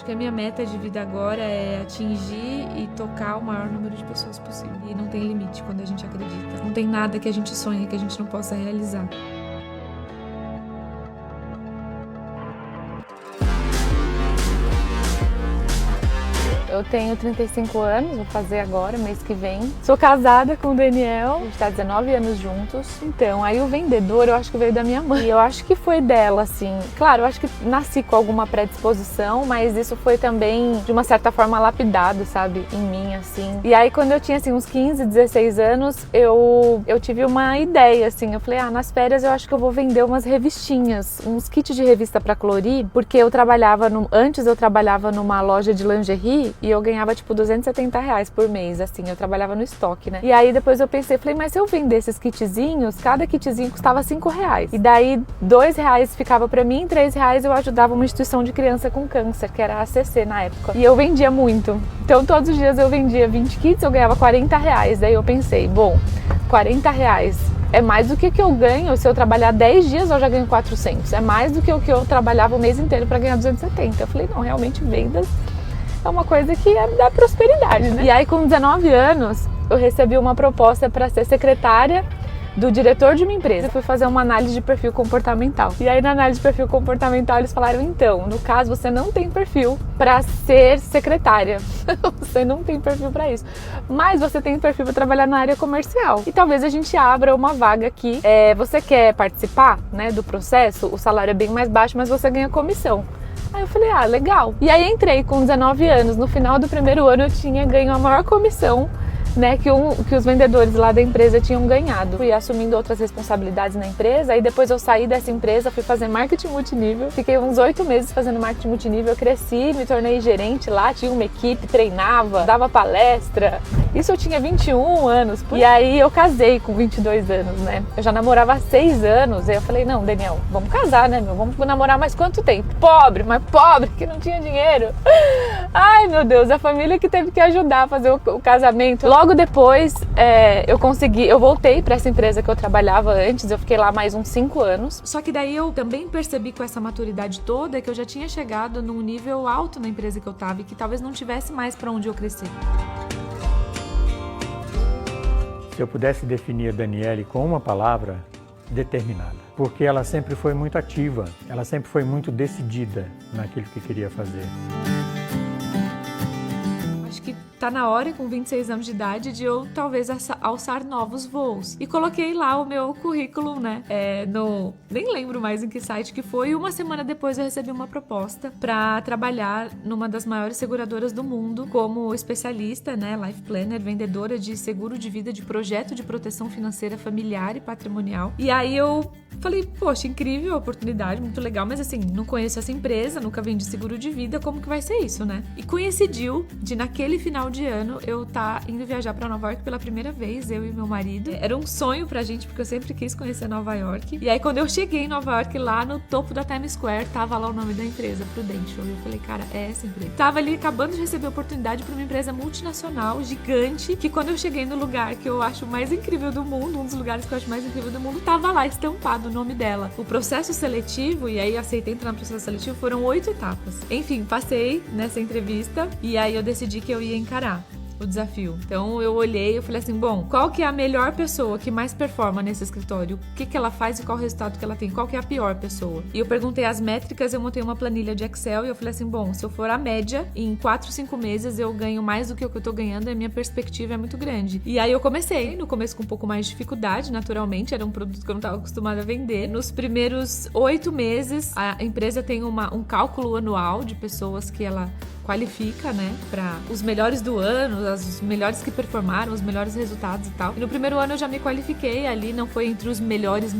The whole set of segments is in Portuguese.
Acho que a minha meta de vida agora é atingir e tocar o maior número de pessoas possível. E não tem limite quando a gente acredita. Não tem nada que a gente sonha que a gente não possa realizar. Eu tenho 35 anos, vou fazer agora, mês que vem. Sou casada com o Daniel, a gente tá 19 anos juntos. Então, aí o vendedor, eu acho que veio da minha mãe. E eu acho que foi dela, assim. Claro, eu acho que nasci com alguma predisposição, mas isso foi também, de uma certa forma, lapidado, sabe? Em mim, assim. E aí, quando eu tinha, assim, uns 15, 16 anos, eu tive uma ideia, assim. Eu falei, nas férias eu acho que eu vou vender umas revistinhas, uns kits de revista pra colorir, porque antes eu trabalhava numa loja de lingerie, e eu ganhava tipo R$270 por mês, assim, eu trabalhava no estoque, né? E aí depois eu falei, mas se eu vender esses kitzinhos, cada kitzinho custava R$5. E daí R$2 ficava pra mim, R$3 eu ajudava uma instituição de criança com câncer, que era a ACC na época. E eu vendia muito. Então todos os dias eu vendia 20 kits, eu ganhava R$40. Daí eu pensei, bom, R$40 é mais do que eu ganho, se eu trabalhar 10 dias eu já ganho 400. É mais do que o que eu trabalhava o mês inteiro pra ganhar 270. Eu falei, não, realmente vendas é uma coisa que dá prosperidade, né? E aí, com 19 anos, eu recebi uma proposta para ser secretária do diretor de uma empresa. Eu fui fazer uma análise de perfil comportamental. E aí, na análise de perfil comportamental, eles falaram, então, no caso, você não tem perfil para ser secretária. Você não tem perfil para isso. Mas você tem perfil para trabalhar na área comercial. E talvez a gente abra uma vaga aqui. Você quer participar, né, do processo? O salário é bem mais baixo, mas você ganha comissão. Aí eu falei, legal. E aí entrei com 19 anos. No final do primeiro ano eu tinha ganho a maior comissão, né, que os vendedores lá da empresa tinham ganhado. Fui assumindo outras responsabilidades na empresa, aí depois eu saí dessa empresa, fui fazer marketing multinível, fiquei uns 8 meses fazendo marketing multinível, cresci, me tornei gerente lá, tinha uma equipe, treinava, dava palestra. Isso eu tinha 21 anos. E aí eu casei com 22 anos, né? Eu já namorava há 6 anos, aí eu falei, não, Daniel, vamos casar, né, meu? Vamos namorar mais quanto tempo? Pobre, mas pobre, que não tinha dinheiro. Ai, meu Deus, a família que teve que ajudar a fazer o casamento. Logo depois, eu voltei para essa empresa que eu trabalhava antes, eu fiquei lá mais uns 5 anos. Só que daí eu também percebi com essa maturidade toda que eu já tinha chegado num nível alto na empresa que eu tava e que talvez não tivesse mais para onde eu crescer. Se eu pudesse definir a Daniele com uma palavra, determinada. Porque ela sempre foi muito ativa, ela sempre foi muito decidida naquilo que queria fazer. Acho que tá na hora, com 26 anos de idade, de eu talvez alçar novos voos. E coloquei lá o meu currículo, né? Nem lembro mais em que site que foi. E uma semana depois eu recebi uma proposta para trabalhar numa das maiores seguradoras do mundo como especialista, né? Life Planner, vendedora de seguro de vida de projeto de proteção financeira familiar e patrimonial. E aí eu falei, poxa, incrível a oportunidade, muito legal, mas assim, não conheço essa empresa, nunca vendi seguro de vida, como que vai ser isso, né? E coincidiu de naquele final de ano eu indo viajar pra Nova York pela primeira vez, eu e meu marido. Era um sonho pra gente, porque eu sempre quis conhecer Nova York. E aí quando eu cheguei em Nova York, lá no topo da Times Square, tava lá o nome da empresa, Prudential. E eu falei, cara, é essa empresa. Tava ali acabando de receber a oportunidade pra uma empresa multinacional, gigante, que quando eu cheguei no lugar que eu acho mais incrível do mundo, um dos lugares que eu acho mais incrível do mundo, tava lá estampado o nome dela. O processo seletivo, e aí aceitei entrar no processo seletivo, foram 8 etapas. Enfim, passei nessa entrevista e aí eu decidi que eu ia encarar o desafio. Então eu olhei e falei assim, bom, qual que é a melhor pessoa que mais performa nesse escritório? O que ela faz e qual o resultado que ela tem? Qual que é a pior pessoa? E eu perguntei as métricas, eu montei uma planilha de Excel e eu falei assim, bom, se eu for a média, em 4, 5 meses eu ganho mais do que o que eu tô ganhando e a minha perspectiva é muito grande. E aí eu comecei, no começo com um pouco mais de dificuldade, naturalmente, era um produto que eu não estava acostumada a vender. Nos primeiros 8 meses, a empresa tem um cálculo anual de pessoas que ela qualifica, né, para os melhores do ano, os melhores que performaram, os melhores resultados e tal. E no primeiro ano eu já me qualifiquei ali, não foi entre os melhores,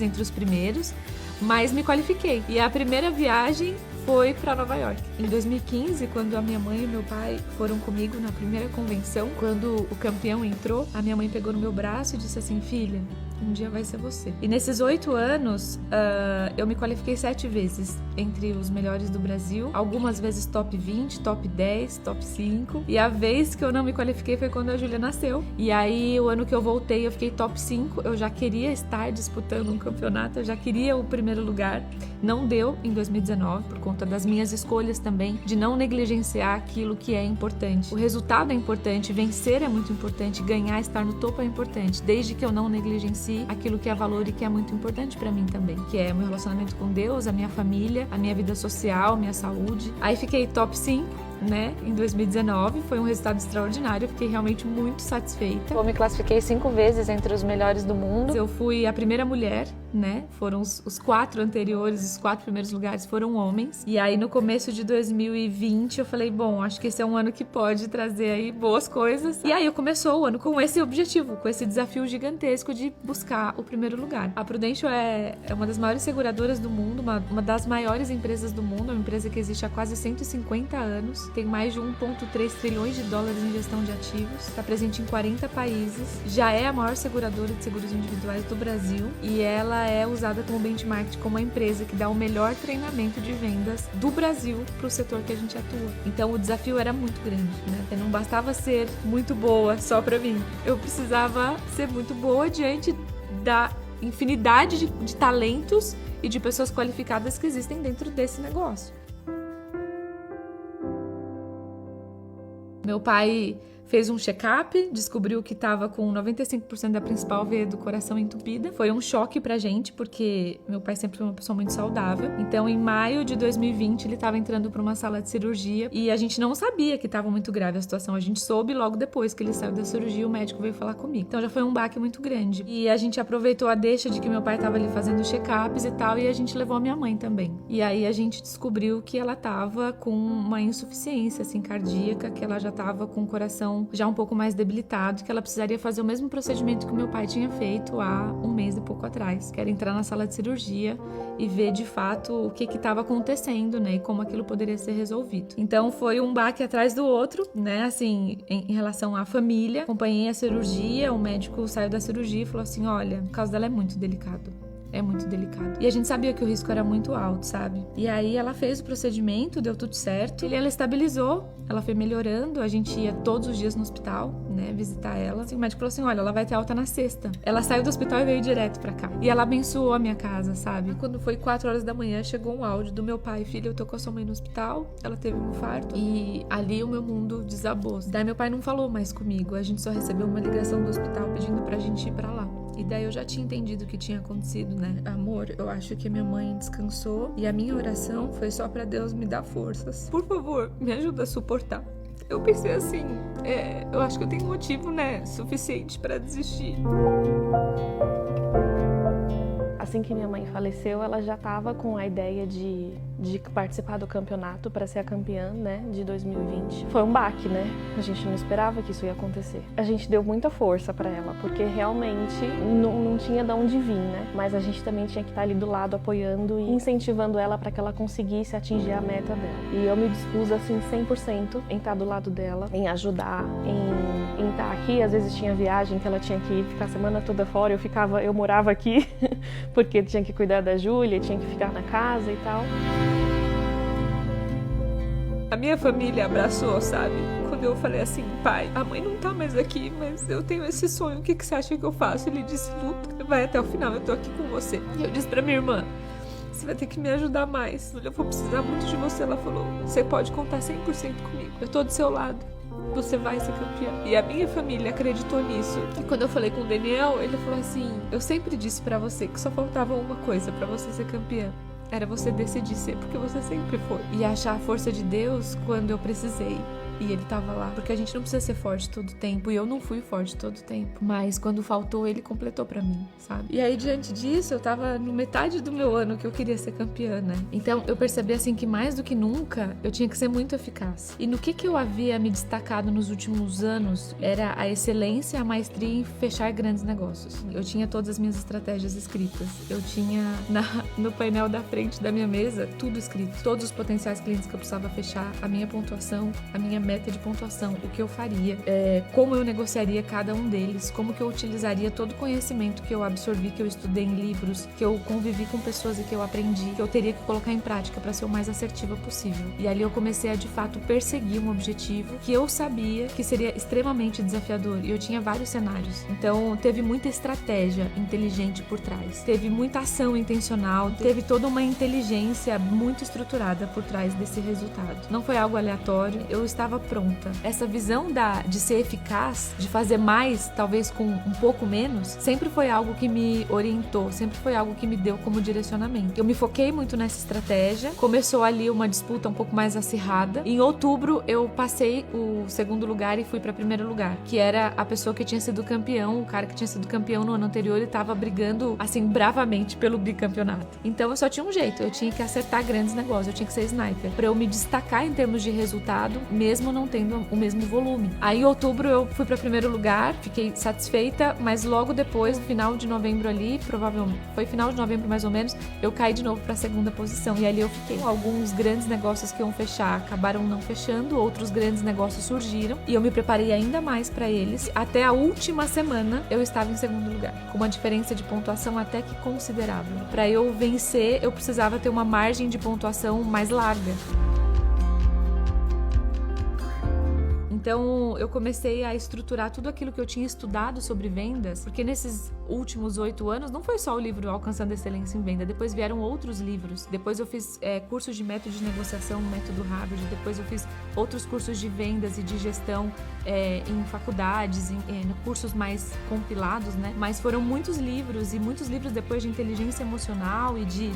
entre os primeiros, mas me qualifiquei. E a primeira viagem foi para Nova York. Em 2015, quando a minha mãe e meu pai foram comigo na primeira convenção, quando o campeão entrou, a minha mãe pegou no meu braço e disse assim, filha, um dia vai ser você. E nesses 8 anos, eu me qualifiquei 7 vezes entre os melhores do Brasil, algumas vezes top 20, top 10, top 5, e a vez que eu não me qualifiquei foi quando a Júlia nasceu. E aí, o ano que eu voltei, eu fiquei top 5, eu já queria estar disputando um campeonato, eu já queria o primeiro lugar. Não deu em 2019, por conta das minhas escolhas também, de não negligenciar aquilo que é importante. O resultado é importante, vencer é muito importante, ganhar, estar no topo é importante, desde que eu não negligencie aquilo que é valor e que é muito importante pra mim também, que é o meu relacionamento com Deus, a minha família, a minha vida social, minha saúde. Aí fiquei top 5, né, em 2019, foi um resultado extraordinário, eu fiquei realmente muito satisfeita. Eu me classifiquei 5 vezes entre os melhores do mundo. Eu fui a primeira mulher, né, foram os 4 anteriores, os 4 primeiros lugares foram homens. E aí no começo de 2020 eu falei, bom, acho que esse é um ano que pode trazer aí boas coisas. E aí começou o ano com esse objetivo, com esse desafio gigantesco de buscar o primeiro lugar. A Prudential é uma das maiores seguradoras do mundo, uma das maiores empresas do mundo, uma empresa que existe há quase 150 anos. Tem mais de 1,3 trilhões de dólares em gestão de ativos, está presente em 40 países, já é a maior seguradora de seguros individuais do Brasil e ela é usada como benchmark como a empresa que dá o melhor treinamento de vendas do Brasil para o setor que a gente atua. Então o desafio era muito grande, né? Não bastava ser muito boa só para mim, eu precisava ser muito boa diante da infinidade de talentos e de pessoas qualificadas que existem dentro desse negócio. Meu pai fez um check-up, descobriu que estava com 95% da principal veia do coração entupida. Foi um choque pra gente, porque meu pai sempre foi uma pessoa muito saudável. Então, em maio de 2020, ele estava entrando para uma sala de cirurgia e a gente não sabia que estava muito grave a situação. A gente soube logo depois que ele saiu da cirurgia, o médico veio falar comigo. Então, já foi um baque muito grande. E a gente aproveitou a deixa de que meu pai estava ali fazendo check-ups e tal, e a gente levou a minha mãe também. E aí a gente descobriu que ela estava com uma insuficiência assim, cardíaca, que ela já estava com o coração já um pouco mais debilitado, que ela precisaria fazer o mesmo procedimento que o meu pai tinha feito há um mês e pouco atrás, que era entrar na sala de cirurgia e ver de fato o que estava acontecendo, né, e como aquilo poderia ser resolvido. Então foi um baque atrás do outro, né, assim, em relação à família. Acompanhei a cirurgia, o médico saiu da cirurgia e falou assim, olha, o caso dela é muito delicado. É muito delicado. E a gente sabia que o risco era muito alto, sabe? E aí ela fez o procedimento, deu tudo certo. E ela estabilizou, ela foi melhorando. A gente ia todos os dias no hospital, né, visitar ela. Assim, o médico falou assim, olha, ela vai ter alta na sexta. Ela saiu do hospital e veio direto pra cá. E ela abençoou a minha casa, sabe? Quando foi 4 horas da manhã, chegou um áudio do meu pai. Filha, eu tô com a sua mãe no hospital. Ela teve um infarto. E ali o meu mundo desabou. Daí meu pai não falou mais comigo. A gente só recebeu uma ligação do hospital pedindo pra gente ir pra lá. E daí eu já tinha entendido o que tinha acontecido, né? Amor, eu acho que a minha mãe descansou e a minha oração foi só pra Deus me dar forças. Por favor, me ajuda a suportar. Eu pensei assim, eu acho que eu tenho motivo, né, suficiente pra desistir. Assim que minha mãe faleceu, ela já estava com a ideia de participar do campeonato para ser a campeã, né, de 2020. Foi um baque, né? A gente não esperava que isso ia acontecer. A gente deu muita força para ela, porque realmente não tinha de onde vir, né? Mas a gente também tinha que estar ali do lado, apoiando e incentivando ela para que ela conseguisse atingir a meta dela. E eu me dispus, assim, 100% em estar do lado dela, em ajudar, em estar aqui. Às vezes tinha viagem que ela tinha que ficar a semana toda fora, eu morava aqui, porque tinha que cuidar da Júlia, tinha que ficar na casa e tal. A minha família abraçou, sabe? Quando eu falei assim, pai, a mãe não tá mais aqui, mas eu tenho esse sonho, o que você acha que eu faço? Ele disse, luta, vai até o final, eu tô aqui com você. E eu disse pra minha irmã, você vai ter que me ajudar mais, eu vou precisar muito de você. Ela falou, você pode contar 100% comigo, eu tô do seu lado. Você vai ser campeã. E a minha família acreditou nisso. E quando eu falei com o Daniel, ele falou assim, eu sempre disse pra você que só faltava uma coisa pra você ser campeã. Era você decidir ser, porque você sempre foi. E achar a força de Deus quando eu precisei. E ele tava lá. Porque a gente não precisa ser forte todo o tempo. E eu não fui forte todo o tempo. Mas quando faltou, ele completou pra mim, sabe? E aí, diante disso, eu tava no metade do meu ano que eu queria ser campeã, né? Então, eu percebi, assim, que mais do que nunca, eu tinha que ser muito eficaz. E no que eu havia me destacado nos últimos anos, era a excelência, a maestria em fechar grandes negócios. Eu tinha todas as minhas estratégias escritas. Eu tinha no painel da frente da minha mesa, tudo escrito. Todos os potenciais clientes que eu precisava fechar, a minha pontuação, a minha meta de pontuação, o que eu faria, como eu negociaria cada um deles, como que eu utilizaria todo o conhecimento que eu absorvi, que eu estudei em livros, que eu convivi com pessoas e que eu aprendi, que eu teria que colocar em prática para ser o mais assertiva possível. E ali eu comecei a, de fato, perseguir um objetivo que eu sabia que seria extremamente desafiador, e eu tinha vários cenários. Então, teve muita estratégia inteligente por trás, teve muita ação intencional, teve toda uma inteligência muito estruturada por trás desse resultado. Não foi algo aleatório, eu estava pronta. Essa visão de ser eficaz, de fazer mais, talvez com um pouco menos, sempre foi algo que me orientou, sempre foi algo que me deu como direcionamento. Eu me foquei muito nessa estratégia, começou ali uma disputa um pouco mais acirrada. Em outubro, eu passei o segundo lugar e fui para primeiro lugar, que era a pessoa que tinha sido campeão, o cara que tinha sido campeão no ano anterior e estava brigando, assim, bravamente pelo bicampeonato. Então, eu só tinha um jeito, eu tinha que acertar grandes negócios, eu tinha que ser sniper, para eu me destacar em termos de resultado, mesmo não tendo o mesmo volume. Aí, em outubro, eu fui para primeiro lugar, fiquei satisfeita, mas logo depois, no final de novembro ali, provavelmente, foi final de novembro mais ou menos, eu caí de novo para a segunda posição, e ali eu fiquei. Alguns grandes negócios que iam fechar acabaram não fechando, outros grandes negócios surgiram, e eu me preparei ainda mais para eles. Até a última semana, eu estava em segundo lugar, com uma diferença de pontuação até que considerável. Para eu vencer, eu precisava ter uma margem de pontuação mais larga. Então, eu comecei a estruturar tudo aquilo que eu tinha estudado sobre vendas, porque nesses últimos 8 anos, não foi só o livro Alcançando Excelência em Venda, depois vieram outros livros. Depois eu fiz cursos de método de negociação, método Harvard, depois eu fiz outros cursos de vendas e de gestão em faculdades, em cursos mais compilados, né? Mas foram muitos livros, e muitos livros depois de inteligência emocional e de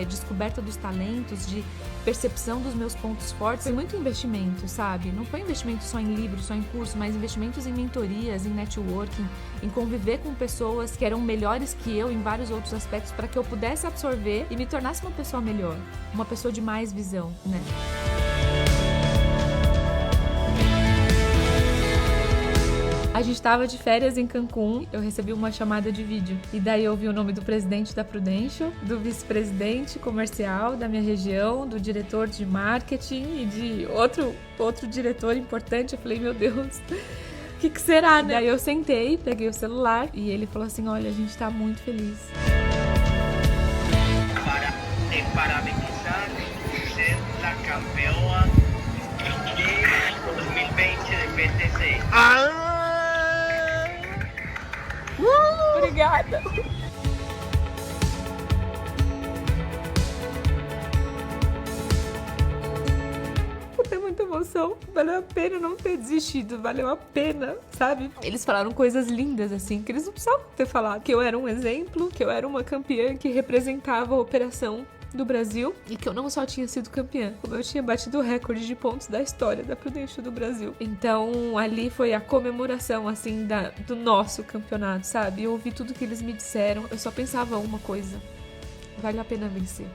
descoberta dos talentos, de percepção dos meus pontos fortes. Foi muito investimento, sabe? Não foi investimento só em livros, só em curso, mas investimentos em mentorias, em networking, em conviver com pessoas que eram melhores que eu em vários outros aspectos, para que eu pudesse absorver e me tornasse uma pessoa melhor, uma pessoa de mais visão, né? A gente estava de férias em Cancún, eu recebi uma chamada de vídeo. E daí eu ouvi o nome do presidente da Prudential, do vice-presidente comercial da minha região, do diretor de marketing e de outro diretor importante. Eu falei, meu Deus, o que será, né? Daí eu sentei, peguei o celular e ele falou assim, olha, a gente tá muito feliz. Para te parabenizar por ser a campeã de 2020 de PTC. Obrigada! Tem muita emoção, valeu a pena não ter desistido, valeu a pena, sabe? Eles falaram coisas lindas, assim, que eles não precisavam ter falado. Que eu era um exemplo, que eu era uma campeã que representava a operação do Brasil, e que eu não só tinha sido campeã, como eu tinha batido o recorde de pontos da história da Prudential do Brasil. Então, ali foi a comemoração, assim, do nosso campeonato, sabe? Eu ouvi tudo que eles me disseram, eu só pensava uma coisa: vale a pena vencer.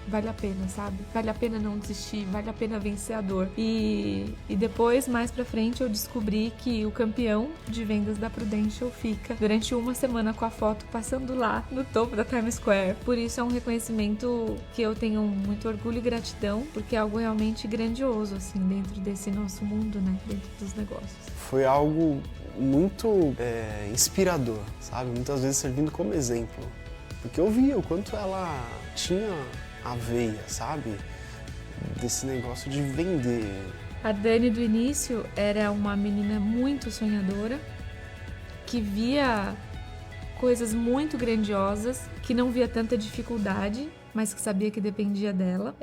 Vale a pena, sabe? Vale a pena não desistir, vale a pena vencer a dor. E depois, mais pra frente, eu descobri que o campeão de vendas da Prudential fica durante uma semana com a foto passando lá no topo da Times Square. Por isso é um reconhecimento que eu tenho muito orgulho e gratidão, porque é algo realmente grandioso, assim, dentro desse nosso mundo, né? Dentro dos negócios. Foi algo muito inspirador, sabe? Muitas vezes servindo como exemplo. Porque eu via o quanto ela tinha a veia, sabe? Desse negócio de vender. A Dani do início era uma menina muito sonhadora, que via coisas muito grandiosas, que não via tanta dificuldade, mas que sabia que dependia dela.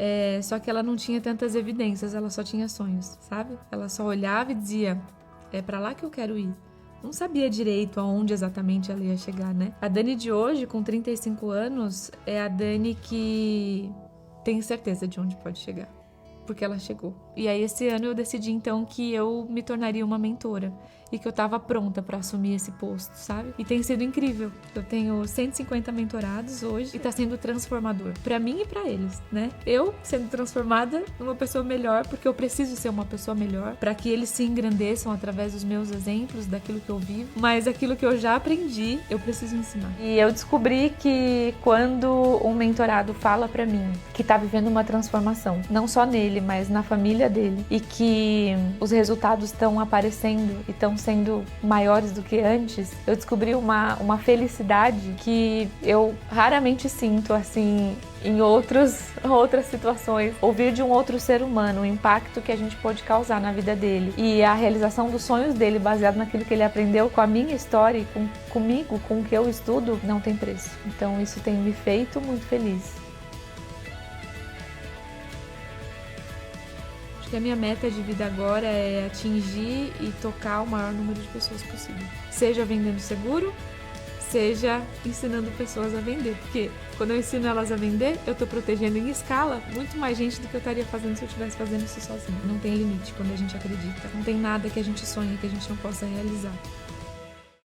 Só que ela não tinha tantas evidências, ela só tinha sonhos, sabe? Ela só olhava e dizia, é pra lá que eu quero ir. Não sabia direito aonde exatamente ela ia chegar, né? A Dani de hoje, com 35 anos, é a Dani que tem certeza de onde pode chegar, porque ela chegou. E aí esse ano eu decidi então que eu me tornaria uma mentora e que eu tava pronta pra assumir esse posto, sabe? E tem sido incrível. Eu tenho 150 mentorados hoje e tá sendo transformador pra mim e pra eles, né? Eu sendo transformada numa pessoa melhor, porque eu preciso ser uma pessoa melhor pra que eles se engrandeçam através dos meus exemplos, daquilo que eu vivo, mas aquilo que eu já aprendi, eu preciso ensinar. E eu descobri que quando um mentorado fala pra mim que tá vivendo uma transformação, não só nele, mas na família família dele e que os resultados estão aparecendo e estão sendo maiores do que antes, eu descobri uma felicidade que eu raramente sinto assim em outras situações. Ouvir de um outro ser humano o impacto que a gente pode causar na vida dele e a realização dos sonhos dele baseado naquilo que ele aprendeu com a minha história e comigo, com o que eu estudo, não tem preço. Então isso tem me feito muito feliz. Acho que a minha meta de vida agora é atingir e tocar o maior número de pessoas possível. Seja vendendo seguro, seja ensinando pessoas a vender. Porque quando eu ensino elas a vender, eu estou protegendo em escala muito mais gente do que eu estaria fazendo se eu estivesse fazendo isso sozinha. Não tem limite quando a gente acredita. Não tem nada que a gente sonhe que a gente não possa realizar.